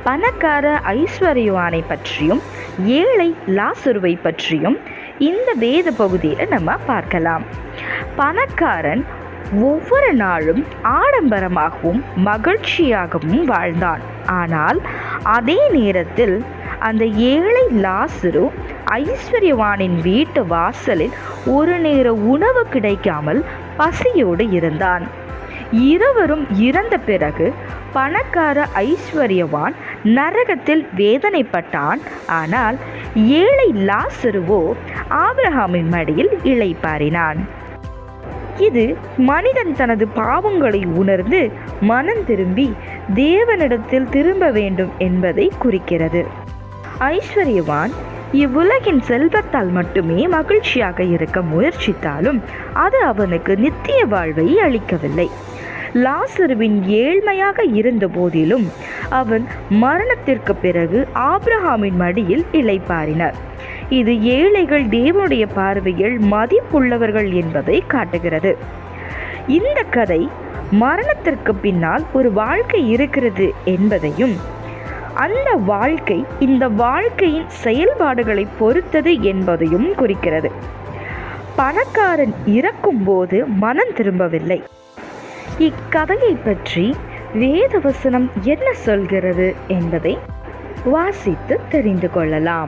பணக்கார ஐஸ்வர்யவானை பற்றியும் ஏழை லாசருவை பற்றியும் இந்த வேத பகுதியில் நம்ம பார்க்கலாம். பணக்காரன் ஒவ்வொரு நாளும் ஆடம்பரமாகவும் மகிழ்ச்சியாகவும் வாழ்ந்தான். ஆனால் அதே நேரத்தில் அந்த ஏழை லாசரு ஐஸ்வர்யவானின் வீட்டு வாசலில் ஒரு நேர உணவு கிடைக்காமல் பசியோடு இருந்தான். இருவரும் இறந்த பிறகு பணக்கார ஐஸ்வர்யவான் நரகத்தில் வேதனைப்பட்டான். ஆனால் ஏழை லாசருவோ ஆபிரகாமின் மடியில் இளைப்பாறினான். இது மனிதன் தனது பாவங்களை உணர்ந்து மனம் திரும்பி தேவனிடத்தில் திரும்ப வேண்டும் என்பதை குறிக்கிறது. ஐஸ்வர்யவான் இவ்வுலகின் செல்வத்தால் மட்டுமே மகிழ்ச்சியாக இருக்க முயற்சித்தாலும் அது அவனுக்கு நித்திய வாழ்வை அளிக்கவில்லை. லாசருவின் ஏழ்மையாக இருந்த போதிலும் அவன் மரணத்திற்கு பிறகு ஆபிரகாமின் மடியில் இளைப்பாறினார். இது ஏழைகள் தேவனுடைய பார்வையில் மதிப்புள்ளவர்கள் என்பதை காட்டுகிறது. இந்த கதை மரணத்திற்கு பின்னால் ஒரு வாழ்க்கை இருக்கிறது என்பதையும் அந்த வாழ்க்கை இந்த வாழ்க்கையின் செயல்பாடுகளை பொறுத்தது என்பதையும் குறிக்கிறது. பணக்காரன் இறக்கும்போது மனம் திரும்பவில்லை. இக்கதையை பற்றி வேதவசனம் என்ன சொல்கிறது என்பதை வாசித்து தெரிந்து கொள்ளலாம்.